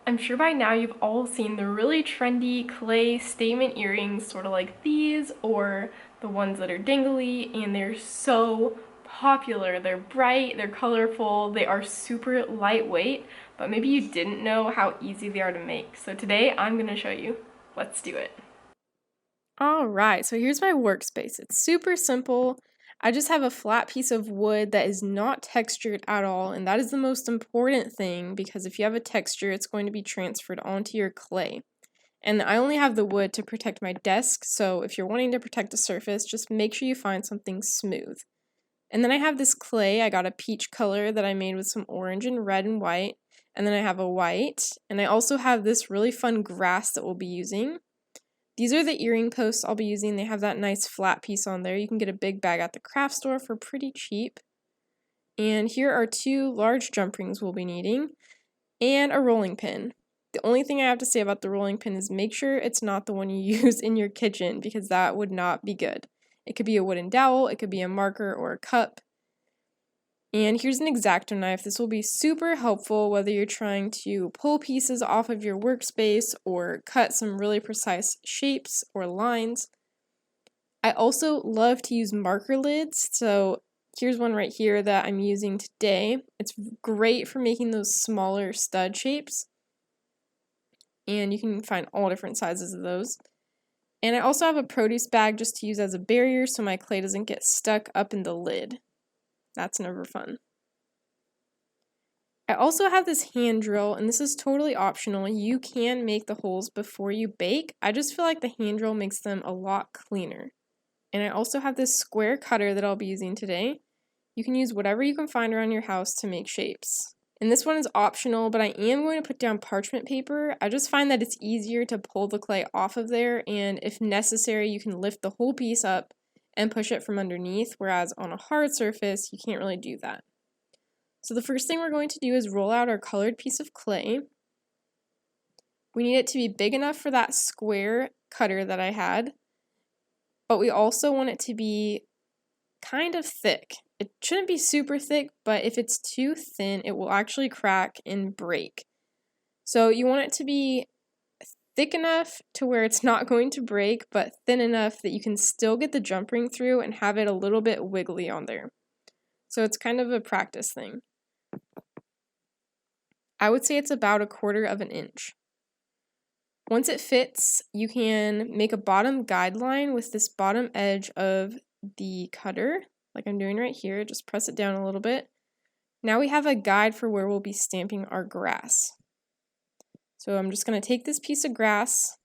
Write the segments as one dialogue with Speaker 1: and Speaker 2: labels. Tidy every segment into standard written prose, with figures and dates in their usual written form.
Speaker 1: I'm sure by now you've all seen the really trendy clay statement earrings, sort of like these, or the ones that are dingly, and they're so popular. They're bright, they're colorful, they are super lightweight, but maybe you didn't know how easy they are to make. So today I'm gonna show you. Let's do it.
Speaker 2: All right, so here's my workspace. It's super simple. I just have a flat piece of wood that is not textured at all, and that is the most important thing because if you have a texture, it's going to be transferred onto your clay. And I only have the wood to protect my desk, so if you're wanting to protect a surface, just make sure you find something smooth. And then I have this clay. I got a peach color that I made with some orange and red and white. And then I have a white, and I also have this really fun grass that we'll be using. These are the earring posts I'll be using. They have that nice flat piece on there. You can get a big bag at the craft store for pretty cheap. And here are 2 large jump rings we'll be needing, and a rolling pin. The only thing I have to say about the rolling pin is make sure it's not the one you use in your kitchen because that would not be good. It could be a wooden dowel, it could be a marker or a cup. And here's an X-Acto knife. This will be super helpful whether you're trying to pull pieces off of your workspace or cut some really precise shapes or lines. I also love to use marker lids, so here's one right here that I'm using today. It's great for making those smaller stud shapes, and you can find all different sizes of those. And I also have a produce bag just to use as a barrier so my clay doesn't get stuck up in the lid. That's never fun. I also have this hand drill, and this is totally optional. You can make the holes before you bake. I just feel like the hand drill makes them a lot cleaner. And I also have this square cutter that I'll be using today. You can use whatever you can find around your house to make shapes. And this one is optional, but I am going to put down parchment paper. I just find that it's easier to pull the clay off of there, and if necessary, you can lift the whole piece up and push it from underneath, whereas on a hard surface, you can't really do that. So the first thing we're going to do is roll out our colored piece of clay. We need it to be big enough for that square cutter that I had, but we also want it to be kind of thick. It shouldn't be super thick, but if it's too thin, it will actually crack and break. So you want it to be thick enough to where it's not going to break, but thin enough that you can still get the jump ring through and have it a little bit wiggly on there. So it's kind of a practice thing. I would say it's about 1/4 of an inch. Once it fits, you can make a bottom guideline with this bottom edge of the cutter, like I'm doing right here. Just press it down a little bit. Now we have a guide for where we'll be stamping our grass. So I'm just going to take this piece of grass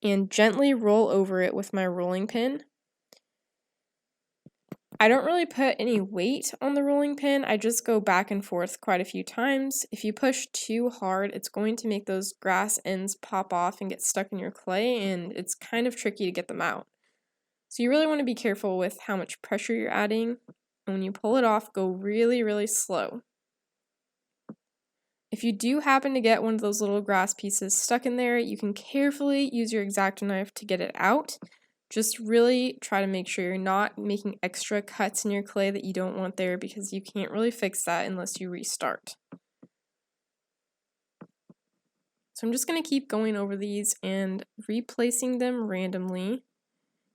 Speaker 2: and gently roll over it with my rolling pin. I don't really put any weight on the rolling pin. I just go back and forth quite a few times. If you push too hard, it's going to make those grass ends pop off and get stuck in your clay, and it's kind of tricky to get them out. So you really want to be careful with how much pressure you're adding. And when you pull it off, go really, really slow. If you do happen to get one of those little grass pieces stuck in there, you can carefully use your X-Acto knife to get it out. Just really try to make sure you're not making extra cuts in your clay that you don't want there because you can't really fix that unless you restart. So I'm just going to keep going over these and replacing them randomly.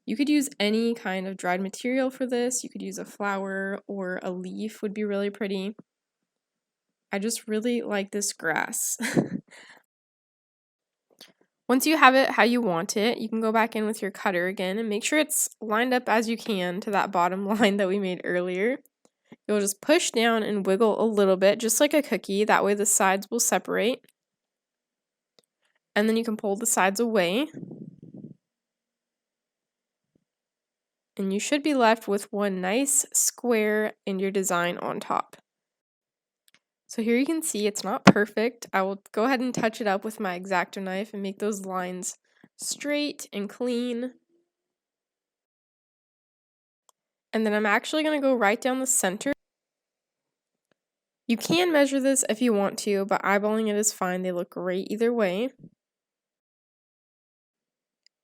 Speaker 2: You could use any kind of dried material for this. You could use a flower or a leaf would be really pretty. I just really like this grass. Once you have it how you want it, you can go back in with your cutter again and make sure it's lined up as you can to that bottom line that we made earlier. You'll just push down and wiggle a little bit, just like a cookie. That way the sides will separate. And then you can pull the sides away. And you should be left with one nice square in your design on top. So here you can see it's not perfect. I will go ahead and touch it up with my X-Acto knife and make those lines straight and clean. And then I'm actually going to go right down the center. You can measure this if you want to, but eyeballing it is fine. They look great either way.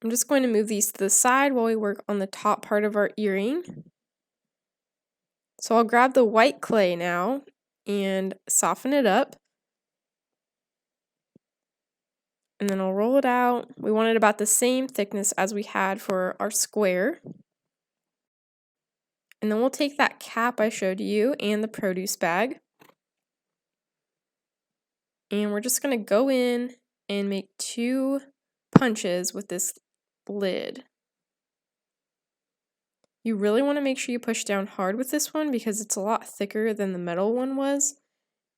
Speaker 2: I'm just going to move these to the side while we work on the top part of our earring. So I'll grab the white clay now and soften it up. And then I'll roll it out. We want it about the same thickness as we had for our square. And then we'll take that cap I showed you and the produce bag. And we're just going to go in and make 2 punches with this lid. You really want to make sure you push down hard with this one because it's a lot thicker than the metal one was.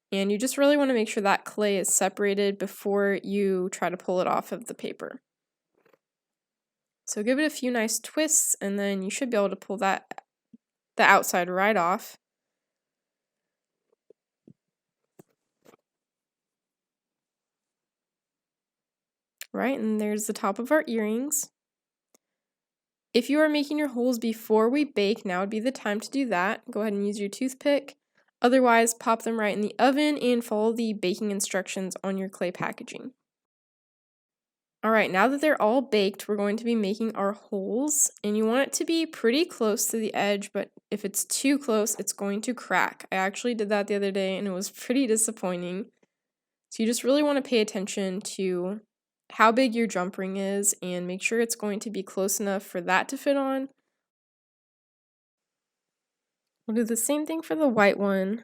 Speaker 2: And you just really want to make sure that clay is separated before you try to pull it off of the paper. So give it a few nice twists and then you should be able to pull the outside right off. Right, and there's the top of our earrings. If you are making your holes before we bake, now would be the time to do that. Go ahead and use your toothpick. Otherwise, pop them right in the oven and follow the baking instructions on your clay packaging. Alright, now that they're all baked, we're going to be making our holes, and you want it to be pretty close to the edge, but if it's too close, it's going to crack. I actually did that the other day, and it was pretty disappointing. So you just really want to pay attention to how big your jump ring is, and make sure it's going to be close enough for that to fit on. We'll do the same thing for the white one.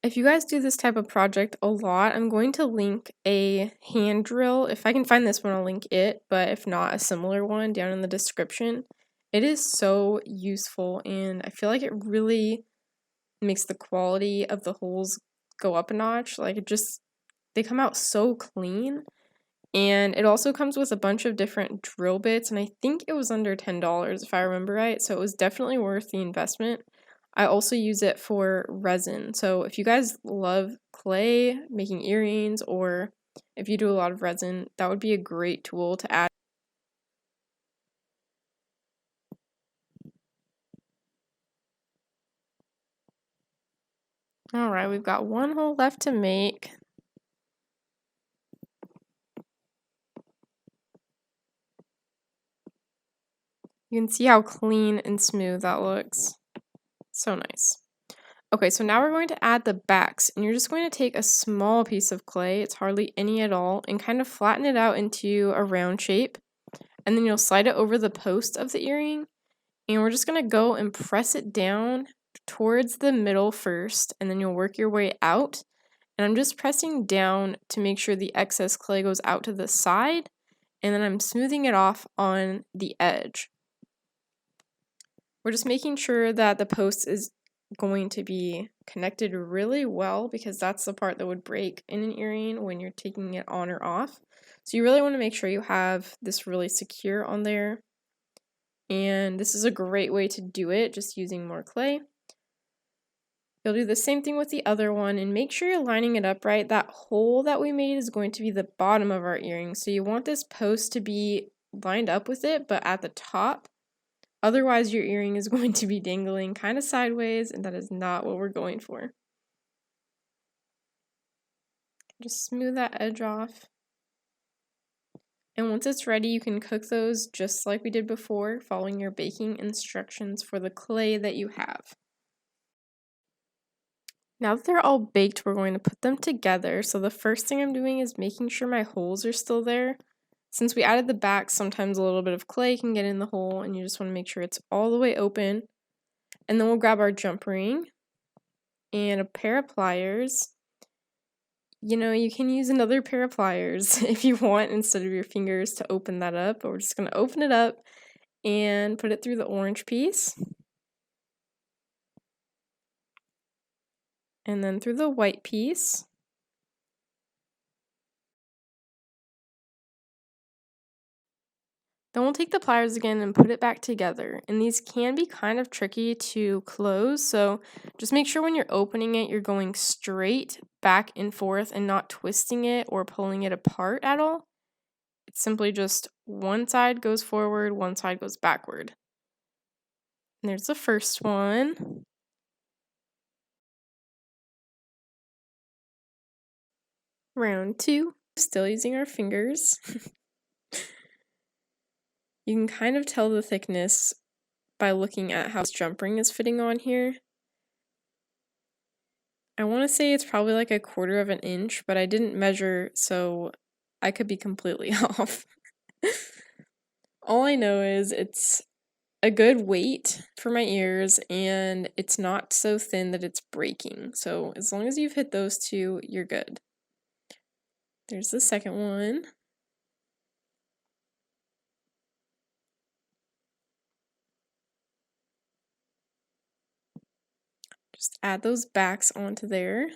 Speaker 2: If you guys do this type of project a lot, I'm going to link a hand drill. If I can find this one, I'll link it, but if not, a similar one down in the description. It is so useful, and I feel like it really makes the quality of the holes go up a notch. Like, they come out so clean. And it also comes with a bunch of different drill bits, and I think it was under $10 if I remember right, so it was definitely worth the investment. I also use it for resin, so if you guys love clay, making earrings, or if you do a lot of resin, that would be a great tool to add. Alright, we've got one hole left to make. You can see how clean and smooth that looks. So nice. Okay, so now we're going to add the backs, and you're just going to take a small piece of clay, it's hardly any at all, and kind of flatten it out into a round shape. And then you'll slide it over the post of the earring, and we're just going to go and press it down towards the middle first, and then you'll work your way out. And I'm just pressing down to make sure the excess clay goes out to the side, and then I'm smoothing it off on the edge. We're just making sure that the post is going to be connected really well because that's the part that would break in an earring when you're taking it on or off. So you really want to make sure you have this really secure on there. And this is a great way to do it, just using more clay. You'll do the same thing with the other one and make sure you're lining it up right. That hole that we made is going to be the bottom of our earring. So you want this post to be lined up with it, but at the top. Otherwise, your earring is going to be dangling kind of sideways, and that is not what we're going for. Just smooth that edge off. And once it's ready, you can cook those just like we did before, following your baking instructions for the clay that you have. Now that they're all baked, we're going to put them together. So the first thing I'm doing is making sure my holes are still there. Since we added the back, sometimes a little bit of clay can get in the hole, and you just want to make sure it's all the way open. And then we'll grab our jump ring and a pair of pliers. You know, you can use another pair of pliers if you want instead of your fingers to open that up, but we're just going to open it up and put it through the orange piece. And then through the white piece. Then we'll take the pliers again and put it back together. And these can be kind of tricky to close, so just make sure when you're opening it, you're going straight back and forth and not twisting it or pulling it apart at all. It's simply just one side goes forward, one side goes backward. And there's the first one. Round 2. Still using our fingers. You can kind of tell the thickness by looking at how this jump ring is fitting on here. I want to say it's probably like 1/4 of an inch, but I didn't measure, so I could be completely off. All I know is it's a good weight for my ears and it's not so thin that it's breaking. So as long as you've hit those two, you're good. There's the second one. Just add those backs onto there.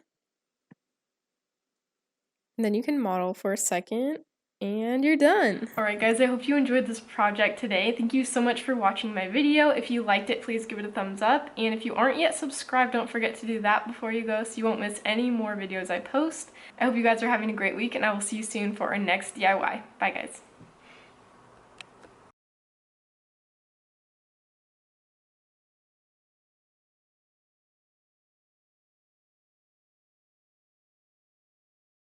Speaker 2: And then you can model for a second and you're done.
Speaker 1: Alright guys, I hope you enjoyed this project today. Thank you so much for watching my video. If you liked it, please give it a thumbs up. And if you aren't yet subscribed, don't forget to do that before you go so you won't miss any more videos I post. I hope you guys are having a great week and I will see you soon for our next DIY. Bye guys.